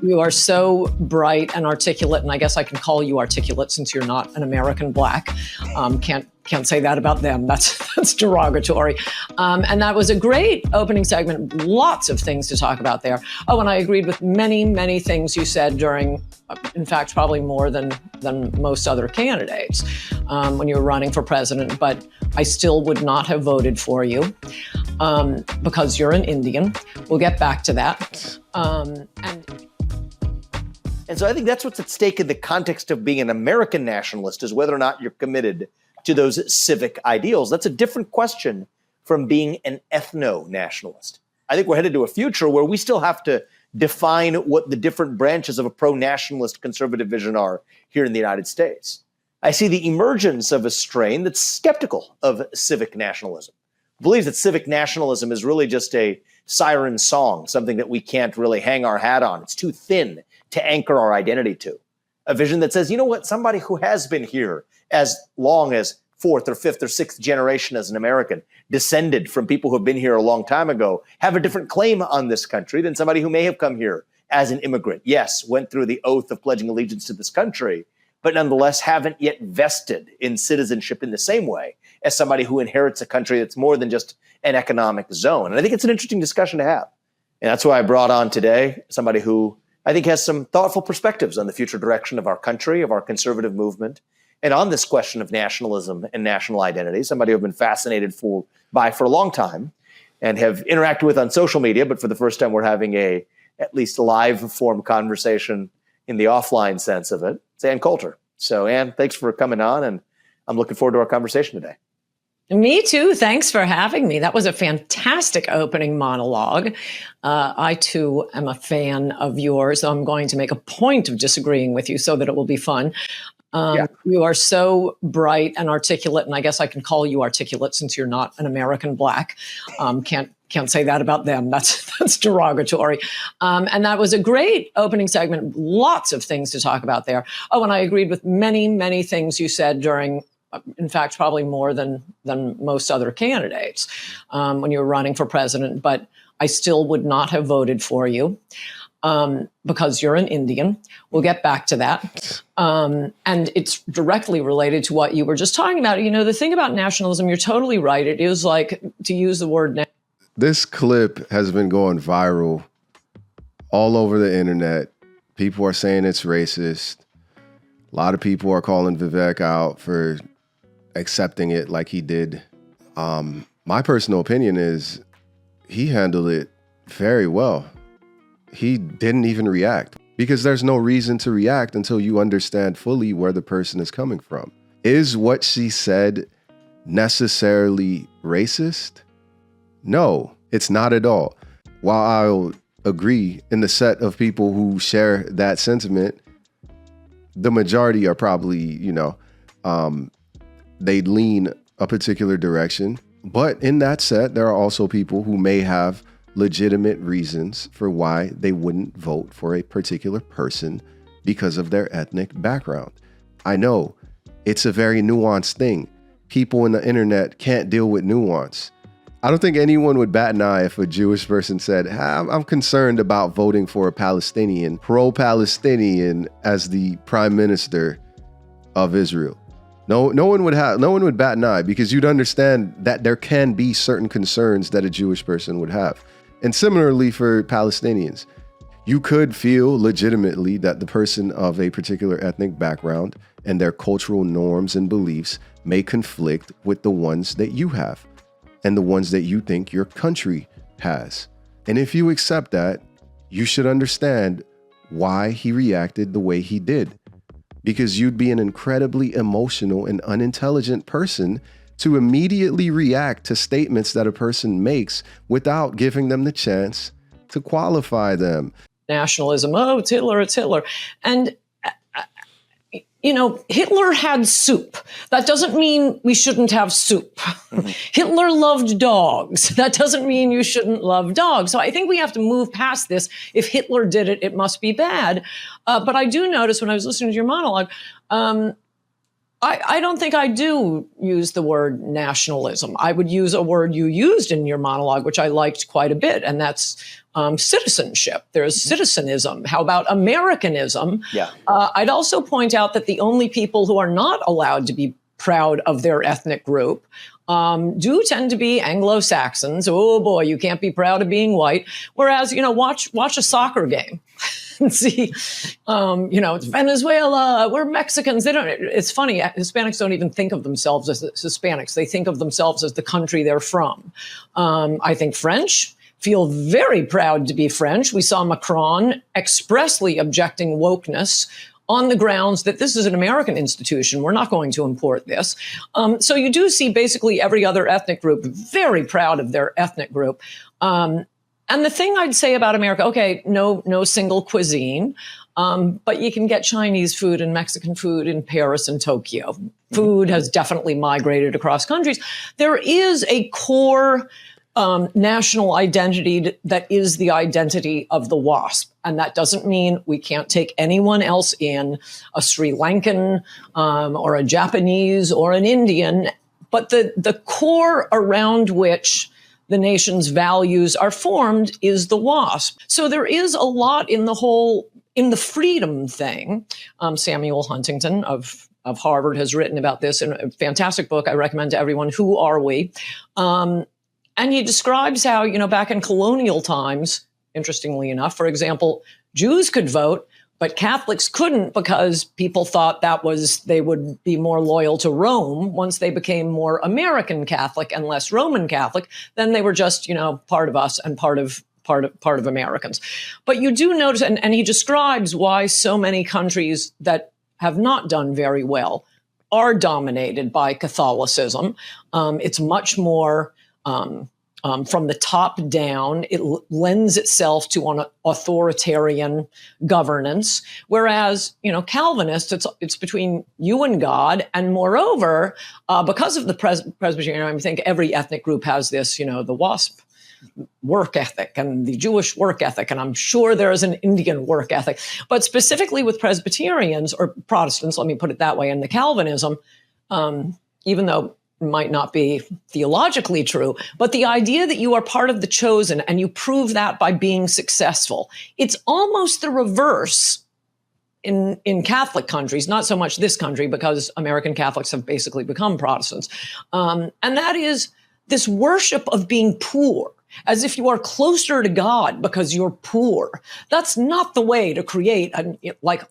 You are so bright and articulate, and I guess I can call you articulate since you're not an American black. Can't say that about them. That's derogatory. And that was a great opening segment. Lots of things to talk about there. Oh, and I agreed with many, many things you said during, in fact, probably more than most other candidates when you were running for president. But I still would not have voted for you because you're an Indian. We'll get back to that. And so I think that's what's at stake in the context of being an American nationalist, is whether or not you're committed to those civic ideals. That's a different question from being an ethno-nationalist. I think we're headed to a future where we still have to define what the different branches of a pro-nationalist conservative vision are here in the United States. I see the emergence of a strain that's skeptical of civic nationalism, believes that civic nationalism is really just a siren song, something that we can't really hang our hat on. It's too thin to anchor our identity to. A vision that says, you know what, somebody who has been here as long as fourth or fifth or sixth generation as an American, descended from people who have been here a long time ago, have a different claim on this country than somebody who may have come here as an immigrant. Yes, went through the oath of pledging allegiance to this country, but nonetheless haven't yet vested in citizenship in the same way as somebody who inherits a country that's more than just an economic zone. And I think it's an interesting discussion to have. And that's why I brought on today somebody who I think has some thoughtful perspectives on the future direction of our country, of our conservative movement, and on this question of nationalism and national identity, somebody I've been fascinated by for a long time and have interacted with on social media, but for the first time we're having a at least live form conversation in the offline sense of it. It's Ann Coulter. So Ann, thanks for coming on, and I'm looking forward to our conversation today. Me too. Thanks for having me. That was a fantastic opening monologue. I too am a fan of yours. I'm going to make a point of disagreeing with you so that it will be fun. You are so bright and articulate, and I guess I can call you articulate since you're not an American black. Can't say that about them. That's derogatory. And that was a great opening segment. Lots of things to talk about there. Oh, and I agreed with many, many things you said during, in fact, probably more than most other candidates when you were running for president. But I still would not have voted for you because you're an Indian. We'll get back to that. And it's directly related to what you were just talking about. You know, the thing about nationalism, you're totally right. It is like, to use the word this clip has been going viral all over the internet. People are saying it's racist. A lot of people are calling Vivek out for accepting it like he did. My personal opinion is he handled it very well. He didn't even react because there's no reason to react until you understand fully where the person is coming from. Is what she said necessarily racist? No, it's not at all. While I'll agree in the set of people who share that sentiment, the majority are probably, they lean a particular direction. But in that set, there are also people who may have legitimate reasons for why they wouldn't vote for a particular person because of their ethnic background. I know it's a very nuanced thing. People in the internet can't deal with nuance. I don't think anyone would bat an eye if a Jewish person said, I'm concerned about voting for a Palestinian, pro-Palestinian as the prime minister of Israel. No one would bat an eye because you'd understand that there can be certain concerns that a Jewish person would have. And similarly for Palestinians, you could feel legitimately that the person of a particular ethnic background and their cultural norms and beliefs may conflict with the ones that you have and the ones that you think your country has. And if you accept that, you should understand why he reacted the way he did. Because you'd be an incredibly emotional and unintelligent person to immediately react to statements that a person makes without giving them the chance to qualify them. Nationalism, oh, it's Hitler. And, Hitler had soup. That doesn't mean we shouldn't have soup. Hitler loved dogs. That doesn't mean you shouldn't love dogs. So I think we have to move past this. If Hitler did it, it must be bad. But I do notice when I was listening to your monologue, I don't think I do use the word nationalism. I would use a word you used in your monologue, which I liked quite a bit, and that's citizenship. There's citizenism. How about Americanism? Yeah. I'd also point out that the only people who are not allowed to be proud of their ethnic group do tend to be Anglo-Saxons. Oh boy, you can't be proud of being white. Whereas, watch a soccer game and see, it's Venezuela, we're Mexicans. It's funny, Hispanics don't even think of themselves as Hispanics. They think of themselves as the country they're from. I think French feel very proud to be French. We saw Macron expressly objecting wokeness on the grounds that this is an American institution. We're not going to import this. So you do see basically every other ethnic group very proud of their ethnic group. And the thing I'd say about America, okay, no single cuisine, but you can get Chinese food and Mexican food in Paris and Tokyo. Food has definitely migrated across countries. There is a core national identity that is the identity of the WASP. And that doesn't mean we can't take anyone else in, a Sri Lankan or a Japanese or an Indian. But the core around which the nation's values are formed is the WASP. So there is a lot in the freedom thing. Samuel Huntington of Harvard has written about this in a fantastic book I recommend to everyone, Who Are We? And he describes how, back in colonial times, interestingly enough, for example, Jews could vote, but Catholics couldn't because people thought they would be more loyal to Rome. Once they became more American Catholic and less Roman Catholic, then they were just, part of us and part of Americans. But you do notice, and he describes why so many countries that have not done very well are dominated by Catholicism. It's much more from the top down. It lends itself to an authoritarian governance, whereas Calvinists, it's between you and God, and moreover, because of the Presbyterian, I think every ethnic group has this, the WASP work ethic and the Jewish work ethic, and I'm sure there is an Indian work ethic, but specifically with Presbyterians or Protestants, let me put it that way, and the Calvinism, even though might not be theologically true, but the idea that you are part of the chosen and you prove that by being successful. It's almost the reverse in Catholic countries, not so much this country because American Catholics have basically become Protestants. And that is this worship of being poor, as if you are closer to God because you're poor. That's not the way to create a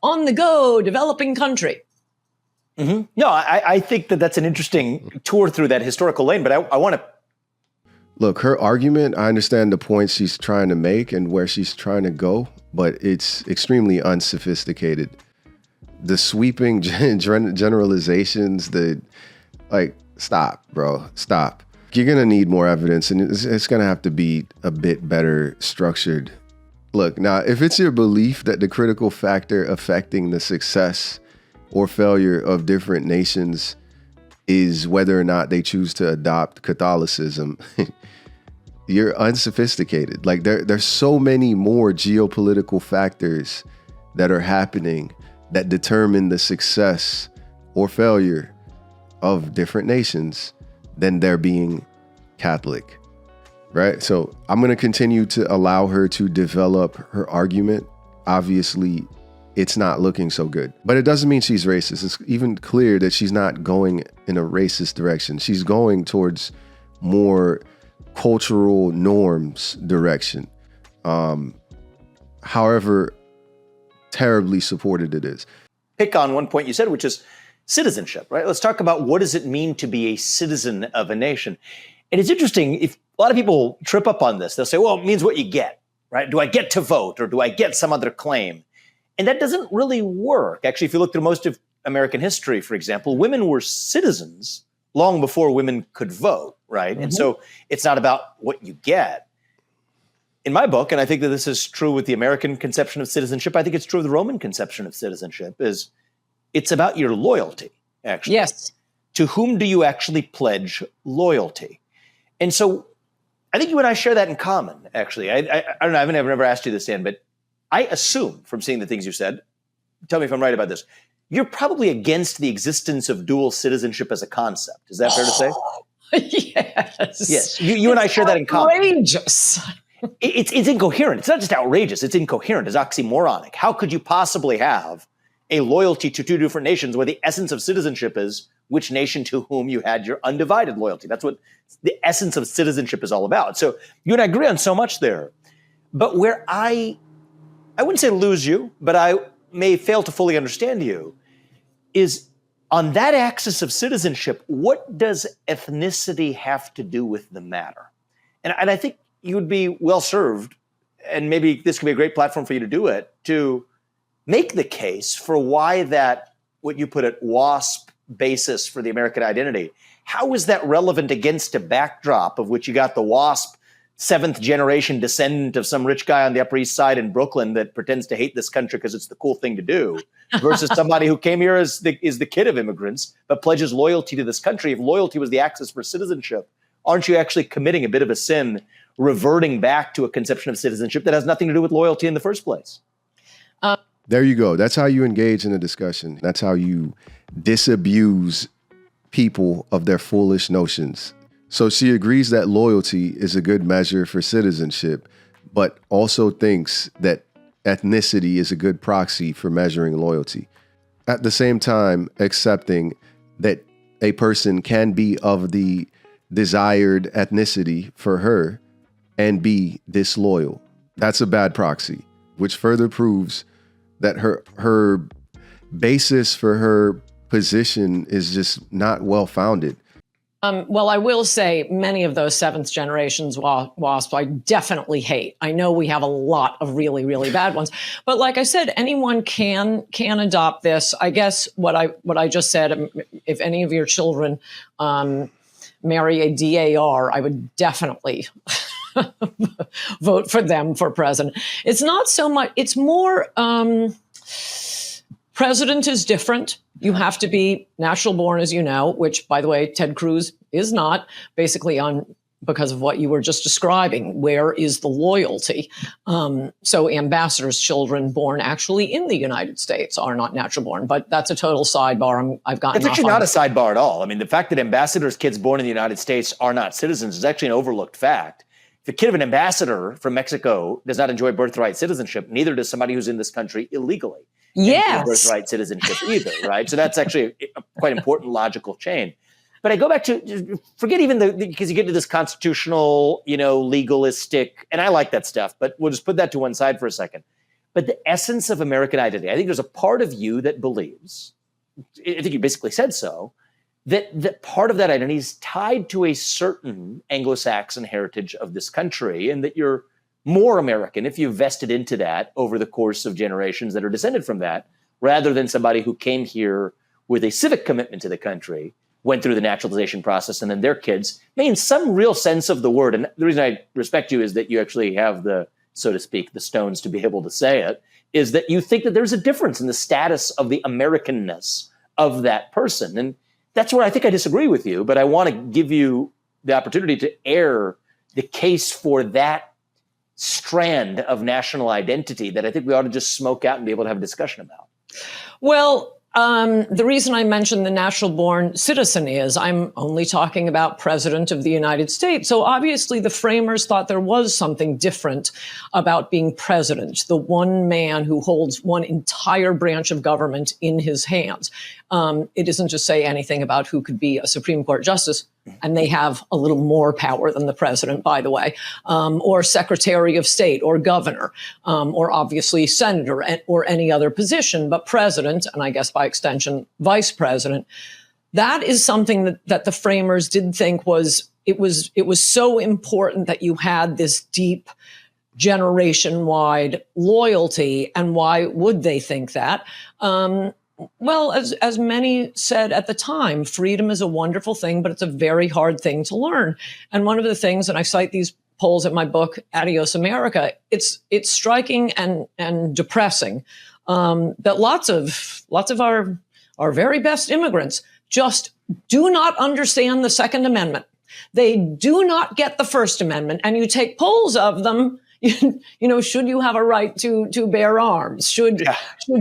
on-the-go developing country. Mm-hmm. No, I think that's an interesting tour through that historical lane, but I want to... Look, her argument, I understand the points she's trying to make and where she's trying to go, but it's extremely unsophisticated. The sweeping generalizations, stop, bro, stop. You're going to need more evidence, and it's going to have to be a bit better structured. Look, now, if it's your belief that the critical factor affecting the success or failure of different nations is whether or not they choose to adopt Catholicism, you're unsophisticated. There's so many more geopolitical factors that are happening that determine the success or failure of different nations than their being Catholic, right? So I'm going to continue to allow her to develop her argument. Obviously, it's not looking so good, but it doesn't mean she's racist. It's even clear that she's not going in a racist direction. She's going towards more cultural norms direction. However terribly supported it is. Pick on one point you said, which is citizenship, right? Let's talk about what does it mean to be a citizen of a nation. And it's interesting, if a lot of people trip up on this, they'll say, well, it means what you get, right? Do I get to vote or do I get some other claim? And that doesn't really work. Actually, if you look through most of American history, for example, women were citizens long before women could vote, right? Mm-hmm. And so it's not about what you get. In my book, and I think that this is true with the American conception of citizenship, I think it's true of the Roman conception of citizenship, is it's about your loyalty, actually. Yes. To whom do you actually pledge loyalty? And so I think you and I share that in common, actually. I don't know, I've never asked you this, Dan, but I assume from seeing the things you said, tell me if I'm right about this, you're probably against the existence of dual citizenship as a concept. Is that fair to say? Yes. Yes. You and I share that in common. Outrageous. It's incoherent. It's not just outrageous. It's incoherent. It's oxymoronic. How could you possibly have a loyalty to two different nations where the essence of citizenship is which nation to whom you had your undivided loyalty? That's what the essence of citizenship is all about. So you and I agree on so much there. But where I wouldn't say lose you, but I may fail to fully understand you, is on that axis of citizenship, what does ethnicity have to do with the matter? And I think you would be well served, and maybe this could be a great platform for you to do it, to make the case for why that, what you put at WASP basis for the American identity, how is that relevant against a backdrop of which you got the WASP seventh generation descendant of some rich guy on the Upper East Side in Brooklyn that pretends to hate this country because it's the cool thing to do, versus somebody who came here as the kid of immigrants, but pledges loyalty to this country? If loyalty was the axis for citizenship, aren't you actually committing a bit of a sin, reverting back to a conception of citizenship that has nothing to do with loyalty in the first place? There you go. That's how you engage in a discussion. That's how you disabuse people of their foolish notions. So she agrees that loyalty is a good measure for citizenship, but also thinks that ethnicity is a good proxy for measuring loyalty. At the same time, accepting that a person can be of the desired ethnicity for her and be disloyal. That's a bad proxy, which further proves that her basis for her position is just not well-founded. Well, I will say many of those seventh generations WASP I definitely hate. I know we have a lot of really, really bad ones, but like I said, anyone can adopt this. I guess what I just said, if any of your children marry a DAR, I would definitely vote for them for president. It's not so much, it's more, president is different. You have to be natural born, as you know, which, by the way, Ted Cruz is not, basically because of what you were just describing. Where is the loyalty? So ambassadors' children born actually in the United States are not natural born, but that's a total sidebar. I've gotten It's actually not a sidebar at all. I mean, the fact that ambassadors' kids born in the United States are not citizens is actually an overlooked fact. If the kid of an ambassador from Mexico does not enjoy birthright citizenship, neither does somebody who's in this country illegally. Yes. Birthright citizenship either, right? So that's actually a quite important logical chain. But I go back to, forget even because you get to this constitutional, legalistic, and I like that stuff, but we'll just put that to one side for a second. But the essence of American identity, I think there's a part of you that believes, I think you basically said so, that part of that identity is tied to a certain Anglo-Saxon heritage of this country, and that you're more American if you vested into that over the course of generations that are descended from that, rather than somebody who came here with a civic commitment to the country, went through the naturalization process, and then their kids may, in some real sense of the word, and the reason I respect you is that you actually have the, so to speak, the stones to be able to say it, is that you think that there's a difference in the status of the Americanness of that person. And that's where I think I disagree with you, but I want to give you the opportunity to air the case for that strand of national identity that I think we ought to just smoke out and be able to have a discussion about. Well, the reason I mentioned the natural born citizen is I'm only talking about president of the United States. So obviously the framers thought there was something different about being president, the one man who holds one entire branch of government in his hands. It isn't to say anything about who could be a Supreme Court justice, and they have a little more power than the president, by the way, or secretary of state or governor, or obviously senator or any other position, but president, and I guess by extension, vice president. That is something that the framers did think was so important that you had this deep generation-wide loyalty. And why would they think that? Well, as many said at the time, freedom is a wonderful thing, but it's a very hard thing to learn. And one of the things, and I cite these polls in my book, Adios America, it's striking and depressing that lots of our very best immigrants just do not understand the Second Amendment. They do not get the First Amendment. And you take polls of them, should you have a right to bear arms? Should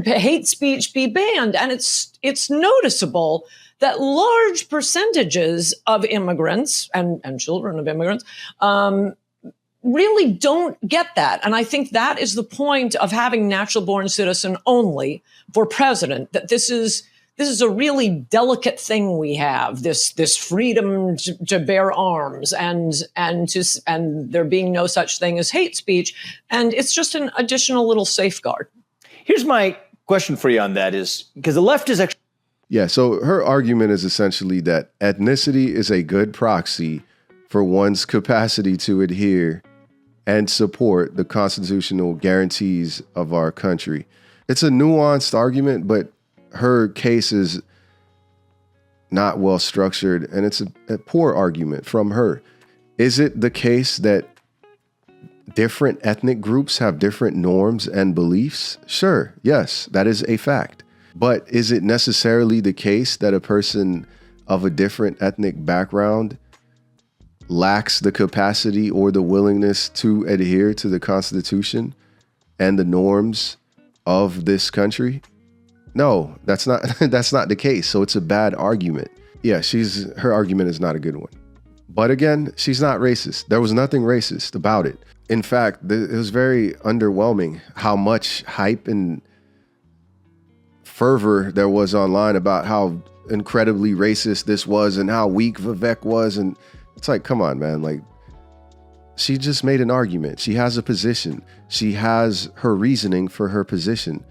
hate speech be banned? And it's noticeable that large percentages of immigrants and children of immigrants really don't get that. And I think that is the point of having natural born citizen only for president, that this is a really delicate thing we have, this freedom to bear arms and there being no such thing as hate speech. And it's just an additional little safeguard. Here's my question for you on that is, because the left is actually... Yeah, so her argument is essentially that ethnicity is a good proxy for one's capacity to adhere and support the constitutional guarantees of our country. It's a nuanced argument, but her case is not well structured, and it's a poor argument from her. Is it the case that different ethnic groups have different norms and beliefs? Sure, yes, that is a fact. But is it necessarily the case that a person of a different ethnic background lacks the capacity or the willingness to adhere to the Constitution and the norms of this country? No, that's not the case. So it's a bad argument. Yeah, her argument is not a good one. But again, she's not racist. There was nothing racist about it. In fact, it was very underwhelming how much hype and fervor there was online about how incredibly racist this was and how weak Vivek was. And it's like, come on, man. Like, she just made an argument. She has a position. She has her reasoning for her position.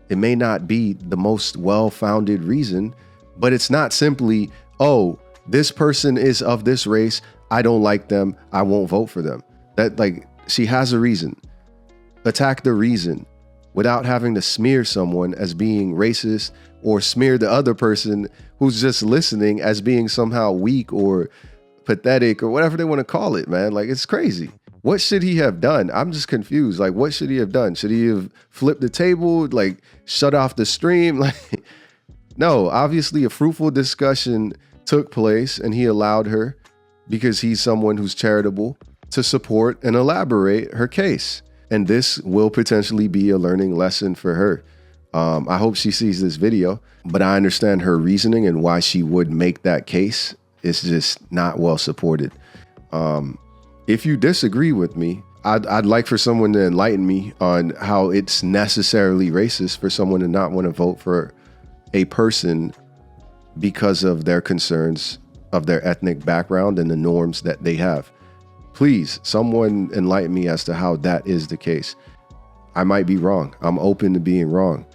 It may not be the most well-founded reason, but it's not simply, oh, this person is of this race, I don't like them, I won't vote for them. That, like, she has a reason. Attack the reason without having to smear someone as being racist or smear the other person who's just listening as being somehow weak or pathetic or whatever they want to call it, man. Like, it's crazy. What should he have done? I'm just confused. Like, what should he have done? Should he have flipped the table, like shut off the stream? Like, no, obviously a fruitful discussion took place and he allowed her, because he's someone who's charitable, to support and elaborate her case. And this will potentially be a learning lesson for her. I hope she sees this video, but I understand her reasoning and why she would make that case. It's just not well supported. If you disagree with me, I'd like for someone to enlighten me on how it's necessarily racist for someone to not want to vote for a person because of their concerns of their ethnic background and the norms that they have. Please, someone enlighten me as to how that is the case. I might be wrong. I'm open to being wrong.